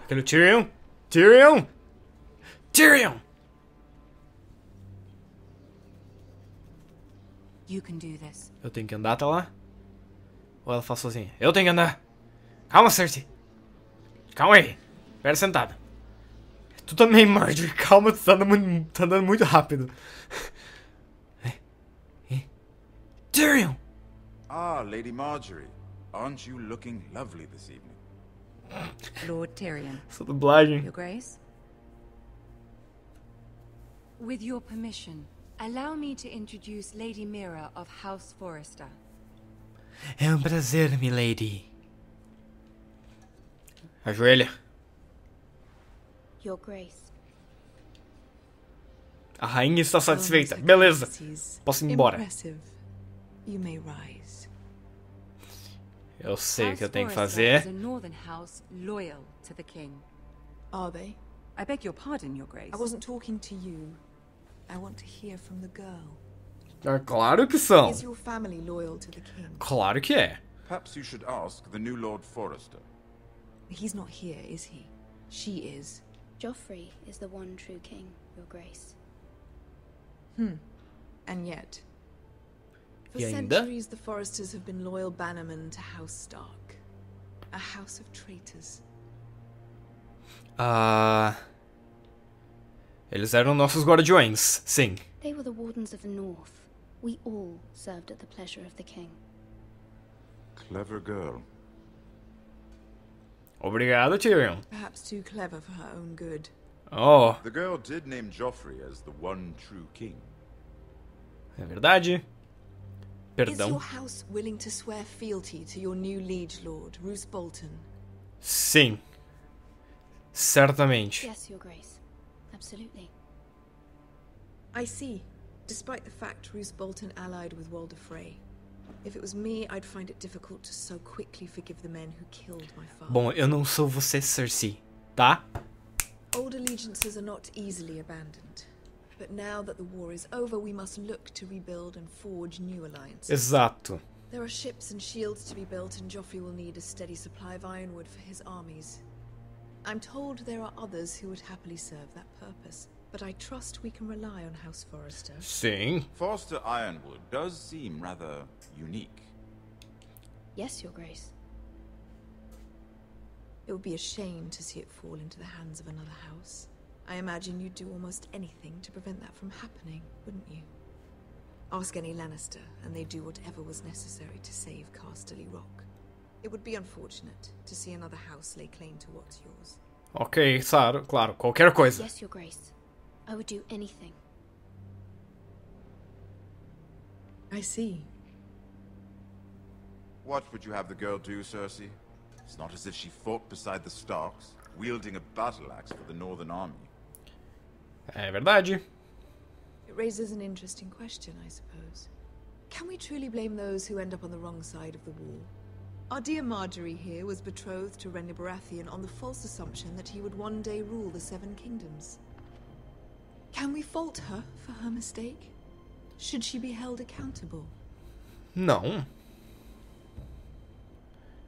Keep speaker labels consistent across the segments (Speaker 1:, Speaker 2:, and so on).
Speaker 1: Aquele Tyrion! Tyrion! Tyrion!
Speaker 2: You can do this.
Speaker 1: Eu tenho que andar até lá? Ou ela faz sozinha? Eu tenho que andar! Calma, Cersei! Calma aí! Espera sentada. Tu também, Marjorie. Calma, tu tá andando muito rápido. Tyrion!
Speaker 3: Ah, Lady Marjorie. Aren't you looking lovely this evening?
Speaker 2: Lord Tyrion.
Speaker 1: Essa dublagem.
Speaker 2: Your Grace? With your permission, allow me to introduce Lady Mira of House Forrester.
Speaker 1: É um prazer, milady. Ajoelha.
Speaker 4: Your Grace.
Speaker 1: A rainha está satisfeita. Beleza. Posso ir embora.
Speaker 5: You may rise.
Speaker 1: Eu sei o que eu tenho que
Speaker 2: Forrester
Speaker 1: fazer.
Speaker 2: is a northern house loyal to the king.
Speaker 5: Are they?
Speaker 2: I beg your pardon, Your Grace.
Speaker 5: I wasn't talking to you. I want to hear from the girl.
Speaker 1: É claro que são.
Speaker 5: Is your family loyal to the king?
Speaker 1: Claro que é.
Speaker 3: Perhaps you should ask the new Lord Forrester.
Speaker 5: He's not here, is he? She is.
Speaker 4: Joffrey is the one true king, Your Grace.
Speaker 5: And yet, for
Speaker 1: E ainda?
Speaker 5: centuries the Forresters have been loyal bannermen to House Stark. A house of traitors.
Speaker 1: Eles eram nossos guardiões, sim.
Speaker 4: They were the wardens of the North. We all served at the pleasure of the king.
Speaker 3: Clever girl.
Speaker 1: Obrigado, Tyrion.
Speaker 5: Perhaps too clever for her own good.
Speaker 1: Oh,
Speaker 3: The girl did name Joffrey as the one true king.
Speaker 1: é verdade.
Speaker 5: Is
Speaker 1: Perdão.
Speaker 5: your house willing to swear fealty to your new liege lord, Roose Bolton?
Speaker 1: Sim. Certamente.
Speaker 4: Yes, Your Grace. Absolutely.
Speaker 5: I see. Despite the fact Roose Bolton allied with Walder Frey. If it was me, I'd find it difficult to so quickly forgive the men who killed my father.
Speaker 1: Bom, eu não sou você, Cersei, tá?
Speaker 5: Old allegiances are not easily abandoned. But now that the war is over, we must look to rebuild and forge new alliances.
Speaker 1: Exato.
Speaker 5: There are ships and shields to be built, and Joffrey will need a steady supply of ironwood for his armies. I'm told there are others who would happily serve that purpose, but I trust we can rely on House Forrester.
Speaker 1: Sim.
Speaker 3: Forster Ironwood does seem rather unique.
Speaker 4: Yes, Your Grace.
Speaker 5: It would be a shame to see it fall into the hands of another house. I imagine you'd do almost anything to prevent that from happening, wouldn't you? Ask any Lannister, and they'd do whatever was necessary to save Casterly Rock. It would be unfortunate to see another house lay claim to what's yours.
Speaker 1: Ok, claro, qualquer coisa.
Speaker 4: Yes, Your Grace. I would do anything.
Speaker 5: I see.
Speaker 3: What would you have the girl do, Cersei? It's not as if she fought beside the Starks, wielding a battle axe for the Northern Army.
Speaker 1: É verdade.
Speaker 5: It raises an interesting question, I suppose. Can we truly blame those who end up on the wrong side of the wall? Our dear Marjorie here was betrothed to Renly Baratheon on the false assumption that he would one day rule the Seven Kingdoms. Can we fault her for her mistake? Should she be held accountable?
Speaker 1: Não.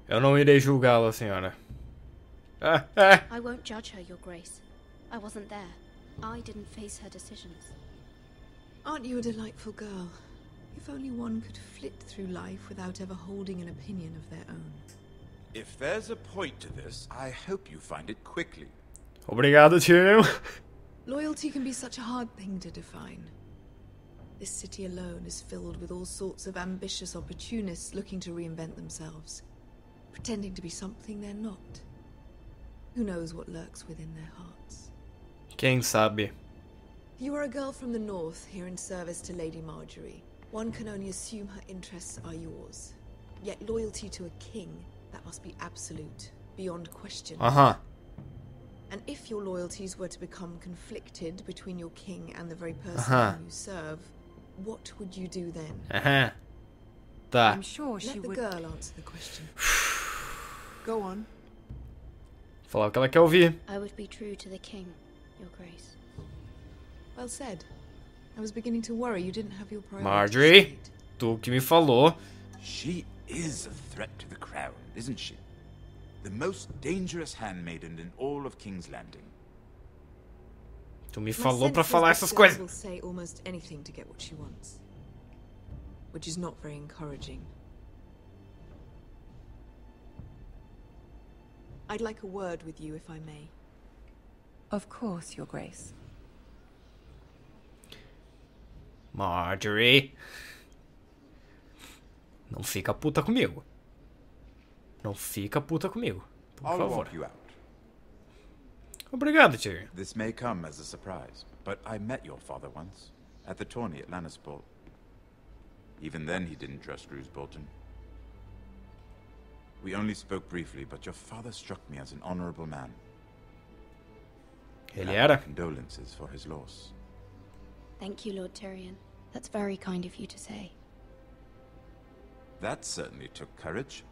Speaker 1: Eu não irei julgá-la, senhora.
Speaker 4: I won't judge her, Your Grace. I wasn't there. I didn't face her decisions.
Speaker 5: Aren't you a delightful girl? If only one could flit through life without ever holding an opinion of their own.
Speaker 3: If there's a point to this, I hope you find it quickly.
Speaker 1: Obrigado, Tyrion.
Speaker 5: Loyalty can be such a hard thing to define. This city alone is filled with all sorts of ambitious opportunists looking to reinvent themselves, pretending to be something they're not. Who knows what lurks within their hearts?
Speaker 1: Quem sabe?
Speaker 5: You are a girl from the north, here in service to Lady Marjorie. One can only assume her interests are yours. Yet loyalty to a king, that must be absolute, beyond question. And if your loyalties were to become conflicted between your king and the very person whom you serve, what would you do then?
Speaker 1: Tá.
Speaker 2: I'm sure she
Speaker 5: Let the
Speaker 2: would.
Speaker 5: girl answer the question. Go on.
Speaker 1: Falar o que ela quer ouvir.
Speaker 4: I would be true to the king, Your Grace.
Speaker 5: Well said. I was beginning to worry you didn't have your priorities
Speaker 1: Marjorie,
Speaker 5: straight.
Speaker 1: tu que me falou.
Speaker 3: She is a threat to the crown, isn't she? The most dangerous handmaiden in all of King's Landing.
Speaker 1: Tu me
Speaker 5: My
Speaker 1: falou pra
Speaker 5: sense is
Speaker 1: falar
Speaker 5: this
Speaker 1: essas
Speaker 5: girl
Speaker 1: coisas.
Speaker 5: will say almost anything to get what she wants. Which is not very encouraging. I'd like a word with you, if I may.
Speaker 2: Of course, Your Grace.
Speaker 1: Marjorie. Não fica puta comigo. Não fica puta comigo. Por
Speaker 3: I'll
Speaker 1: favor.
Speaker 3: walk you out.
Speaker 1: Obrigado, Tyrion.
Speaker 3: This may come as a surprise, but I met your father once, at the tourney at Lannisport. Even then he didn't trust Roose Bolton. We only spoke briefly, but your father struck me as an honorable man.
Speaker 1: Ele
Speaker 3: I
Speaker 1: era?
Speaker 3: have condolences for his loss.
Speaker 4: Thank you, Lord Tyrion. That's very kind of you to say.
Speaker 3: That certainly took courage.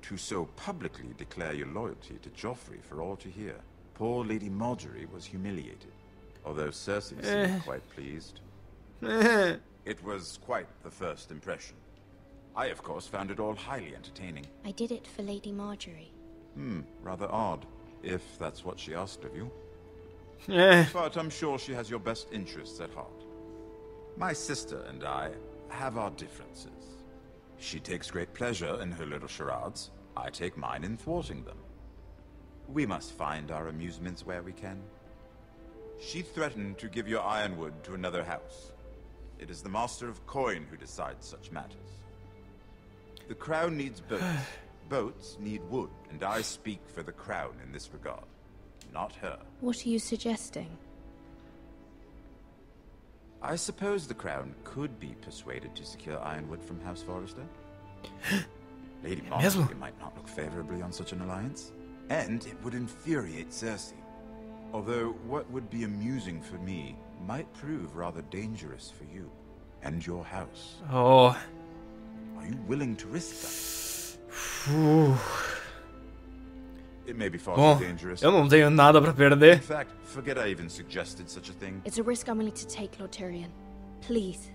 Speaker 3: To so publicly declare your loyalty to Joffrey for all to hear. Poor Lady Marjorie was humiliated, although Cersei seemed quite pleased. It was quite the first impression. I, of course, found it all highly entertaining.
Speaker 4: I did it for Lady Marjorie.
Speaker 3: Rather odd, if that's what she asked of you.
Speaker 1: É.
Speaker 3: But I'm sure she has your best interests at heart. My sister and I have our differences. She takes great pleasure in her little charades. I take mine in thwarting them. We must find our amusements where we can. She threatened to give your ironwood to another house. It is the Master of Coin who decides such matters. The crown needs boats. Boats need wood, and I speak for the crown in this regard. Not her.
Speaker 4: What are you suggesting?
Speaker 3: I suppose the crown could be persuaded to secure ironwood from House Forrester. Lady Marjorie might not look favorably on such an alliance. And it would infuriate Cersei. Although what would be amusing for me might prove rather dangerous for you and your house.
Speaker 1: Oh.
Speaker 3: Are you willing to risk that?
Speaker 1: Uh.
Speaker 3: It may be far
Speaker 1: Bom,
Speaker 3: too dangerous.
Speaker 1: eu não tenho nada pra perder.
Speaker 3: In fact, forget I even suggested such a thing.
Speaker 4: It's a risk I'm willing to take, Lord Tyrion. Please.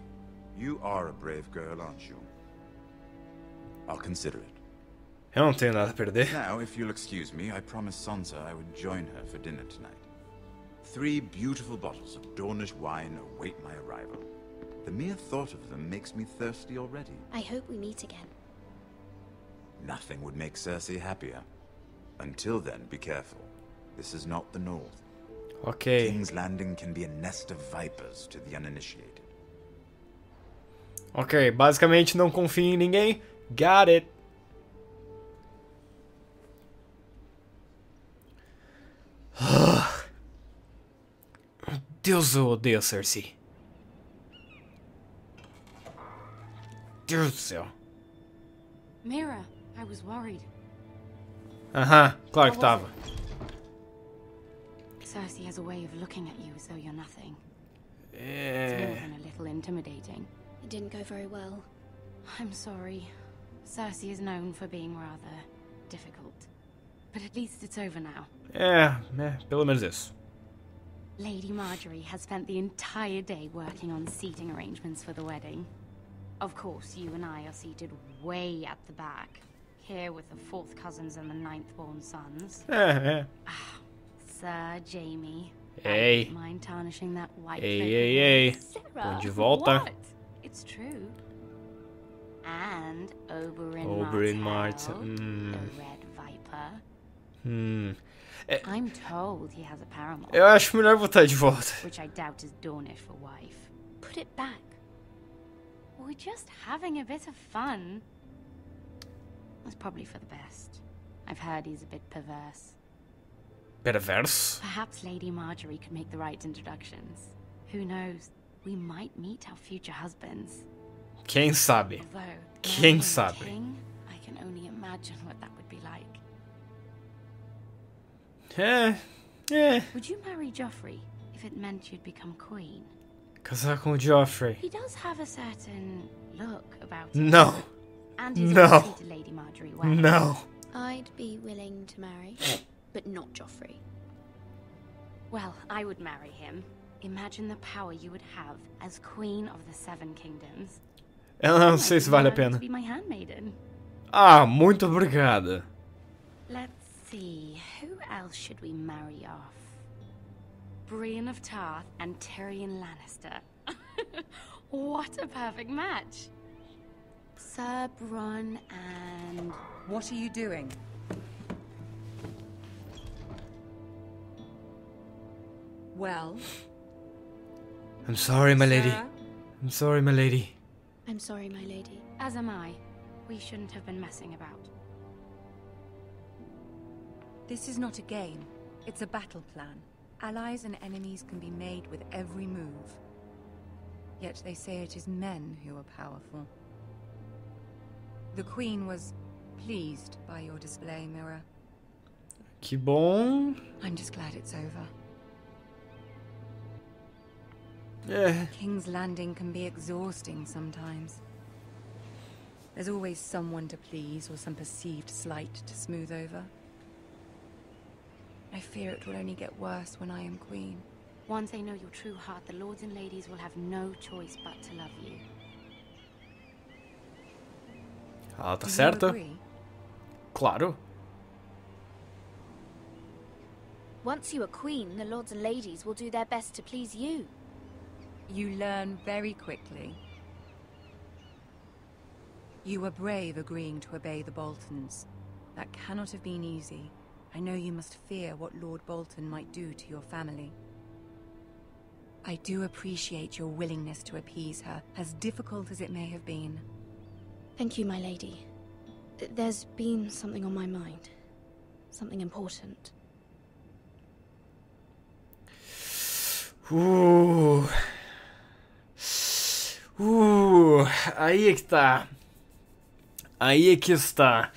Speaker 3: You are a brave girl, aren't you? I'll consider it.
Speaker 1: Eu não tenho nada a perder.
Speaker 3: Now, if you'll excuse me, I promised Sansa I would join her for dinner tonight. 3 beautiful bottles of Dornish wine await my arrival. The mere thought of them makes me thirsty already.
Speaker 4: I hope we meet again.
Speaker 3: Nothing would make Cersei happier. Until then, be careful. This is not the North.
Speaker 1: Ok.
Speaker 3: King's Landing can be a nest of vipers to the uninitiated.
Speaker 1: Ok, basicamente não confio em ninguém. Got it. Deus, eu odeio a Cersei. Deus do céu.
Speaker 2: Mira, I was worried.
Speaker 1: Aham, claro que tava.
Speaker 2: Cersei has a way of looking at you as though you're nothing. It's more
Speaker 1: É...
Speaker 2: than a little intimidating.
Speaker 4: It didn't go very well.
Speaker 2: I'm sorry. Cersei is known for being rather difficult. But at least it's over now.
Speaker 1: Pelo menos isso.
Speaker 2: Lady Marjorie has spent the entire day working on seating arrangements for the wedding. Of course, you and I are seated way at the back. Here with the 4th cousins and the 9th-born sons. Sir Jaime.
Speaker 1: Ei.
Speaker 2: I don't mind tarnishing that white
Speaker 1: Ei.
Speaker 2: Sarah,
Speaker 1: Tô de volta.
Speaker 2: What? It's true. And
Speaker 1: Oberyn
Speaker 2: Martell,
Speaker 1: Martell.
Speaker 2: the Red Viper.
Speaker 1: É,
Speaker 2: I'm told he has a paramour,
Speaker 1: eu acho melhor botar de volta.
Speaker 2: which I doubt is Dornish for wife.
Speaker 4: Put it back.
Speaker 2: We're just having a bit of fun. It's probably for the best. I've heard he's a bit perverse.
Speaker 1: Perverso?
Speaker 2: Perhaps Lady Marjorie could make the right introductions. Who knows? We might meet our future husbands.
Speaker 1: Quem sabe?
Speaker 2: Although,
Speaker 1: Quem
Speaker 2: marrying a
Speaker 1: sabe?
Speaker 2: king, I can only imagine what that would be like. Would you marry Joffrey if it meant you'd become queen?
Speaker 1: Casar com o Joffrey.
Speaker 2: He does have a certain look about him.
Speaker 1: Não.
Speaker 2: And he's
Speaker 1: No.
Speaker 2: always treated Lady Marjorie well.
Speaker 1: Não.
Speaker 4: I'd be willing to marry, but not Joffrey.
Speaker 2: Well, I would marry him. Imagine the power you would have as Queen of the Seven Kingdoms.
Speaker 1: Eu não sei se vale a
Speaker 2: To
Speaker 1: pena.
Speaker 2: be my handmaiden.
Speaker 1: Ah, muito obrigada.
Speaker 2: Let's see, who else should we marry off? Brienne of Tarth and Tyrion Lannister. What a perfect match. Sir Bronn and...
Speaker 6: What are you doing? Well?
Speaker 1: I'm sorry, my lady.
Speaker 6: Sir?
Speaker 1: I'm sorry, my lady.
Speaker 4: I'm sorry, my lady.
Speaker 2: As am I. We shouldn't have been messing about.
Speaker 6: This is not a game. It's a battle plan. Allies and enemies can be made with every move. Yet they say it is men who are powerful. The Queen was pleased by your display, Mirror.
Speaker 1: Que bom.
Speaker 6: I'm just glad it's over.
Speaker 1: King's
Speaker 6: Landing can be exhausting sometimes. There's always someone to please or some perceived slight to smooth over. I fear it will only get worse when I am queen.
Speaker 2: Once they know your true heart, the lords and ladies will have no choice but to love you.
Speaker 1: Ela tá
Speaker 6: Do you
Speaker 1: certa?
Speaker 6: agree?
Speaker 1: Claro.
Speaker 4: Once you are queen, the lords and ladies will do their best to please you.
Speaker 6: You learn very quickly. You were brave agreeing to obey the Boltons. That cannot have been easy. I know you must fear what Lord Bolton might do to your family. I do appreciate your willingness to appease her, as difficult as it may have been.
Speaker 4: Thank you, my lady. There's been something on my mind. Something important.
Speaker 1: Aí é que tá. Aí é que está.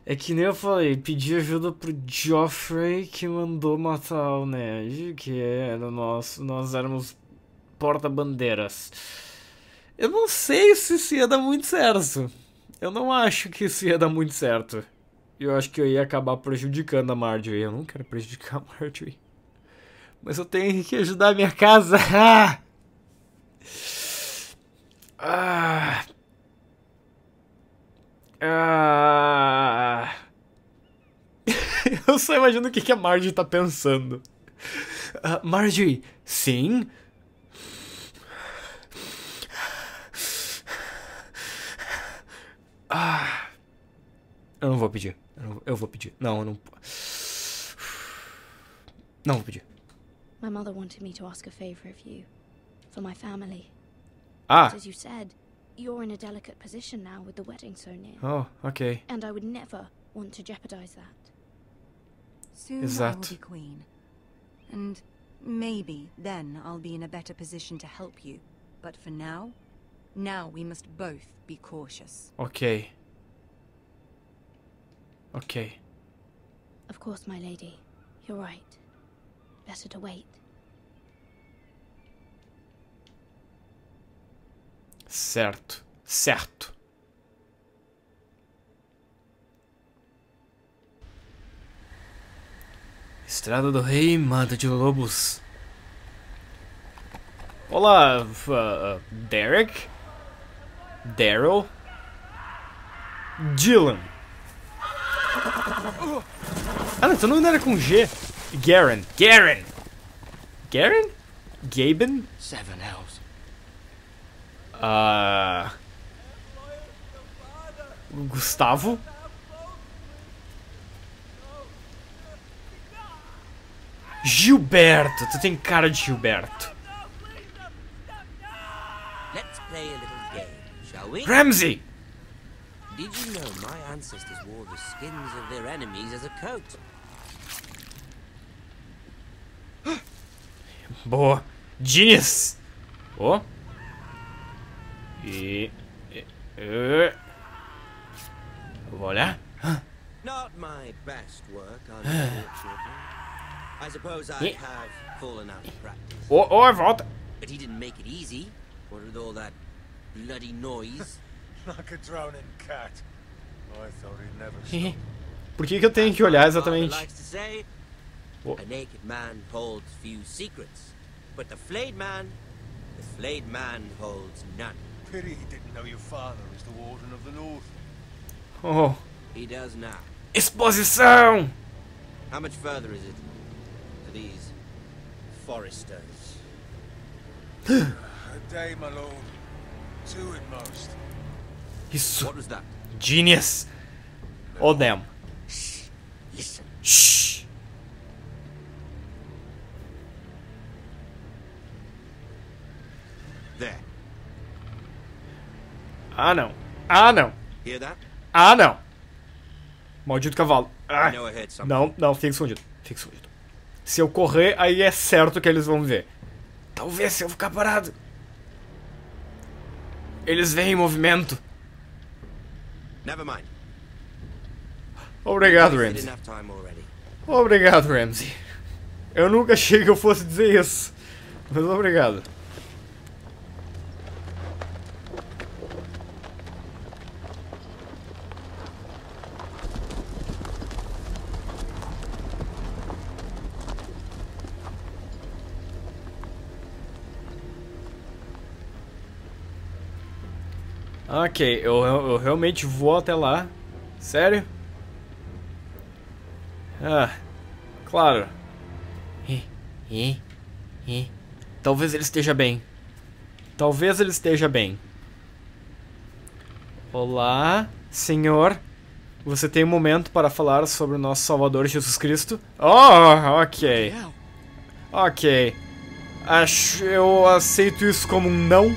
Speaker 1: É que nem eu falei, pedi ajuda pro Joffrey que mandou matar o Ned, que era nós éramos porta-bandeiras. Eu não sei se isso ia dar muito certo. Eu não acho que isso ia dar muito certo. Eu acho que eu ia acabar prejudicando a Marjorie. Eu não quero prejudicar a Marjorie. Mas eu tenho que ajudar a minha casa. Eu só imagino o que a Marjorie tá pensando. Marjorie, sim? Eu não vou pedir. Eu vou pedir. Não, eu não. Não vou pedir.
Speaker 4: My mother wanted me to ask a favor of you. For my family.
Speaker 1: Ah.
Speaker 4: But as you said, you're in a delicate position now with the wedding so near.
Speaker 1: Oh, okay.
Speaker 4: And I would never want to jeopardize that.
Speaker 6: Soon
Speaker 1: Is
Speaker 6: I
Speaker 1: that-
Speaker 6: will be queen. And maybe then I'll be in a better position to help you. But for now we must both be cautious.
Speaker 1: Ok. Ok.
Speaker 4: Of course, my lady. You're right. Better to wait.
Speaker 1: Certo. Certo. Estrada do Rei, Mata de Lobos. Olá, Derek? Daryl? Dylan. Ah, não, seu nome não era com G. Garen. Garen? Garen? Gaben?
Speaker 7: Seven hells.
Speaker 1: Gustavo? Gilberto, tu tem cara de Gilberto.
Speaker 7: Let's play a little game, shall we?
Speaker 1: Ramsey!
Speaker 7: Did you know my ancestors wore the skins of their enemies as a coat?
Speaker 1: Boa. Genius! Ó. Eu vou olhar.
Speaker 7: Not my best work, unfortunately. I suppose I have fallen out of practice.
Speaker 1: Ó, volta.
Speaker 7: But he didn't make it easy. What with all that bloody noise?
Speaker 8: Like a drowning cat. I thought he'd never stop.
Speaker 1: Por que eu tenho que olhar
Speaker 7: As my father
Speaker 1: exatamente?
Speaker 7: likes to say,
Speaker 1: Oh.
Speaker 7: a naked man holds few secrets. But the flayed man holds none.
Speaker 8: Pity he didn't know your father was the Warden of the North.
Speaker 1: Oh.
Speaker 7: He does now.
Speaker 1: Exposição!
Speaker 7: How much further is it to these foresters?
Speaker 8: A day, my lord. 2 at most.
Speaker 1: Isso.
Speaker 7: What was that?
Speaker 1: Genius. Oh, damn.
Speaker 7: Listen.
Speaker 1: Shh.
Speaker 7: There.
Speaker 1: Ah, não. Ah, não.
Speaker 7: Hear that?
Speaker 1: Ah, não. Maldito cavalo. Ah.
Speaker 7: I know I heard something.
Speaker 1: Não, não, fica escondido. Fica escondido. Se eu correr, aí é certo que eles vão ver. Talvez se eu ficar parado. Eles veem em movimento.
Speaker 7: Never mind.
Speaker 1: Obrigado,
Speaker 7: Wasted
Speaker 1: Ramsey.
Speaker 7: enough time already.
Speaker 1: Obrigado, Ramsey. Eu nunca achei que eu fosse dizer isso. Mas obrigado. Ok, eu realmente vou até lá. Sério? Ah, claro. Talvez ele esteja bem. Talvez ele esteja bem. Olá, senhor. Você tem um momento para falar sobre o nosso Salvador Jesus Cristo? Oh, ok. Ok. Eu aceito isso como um não.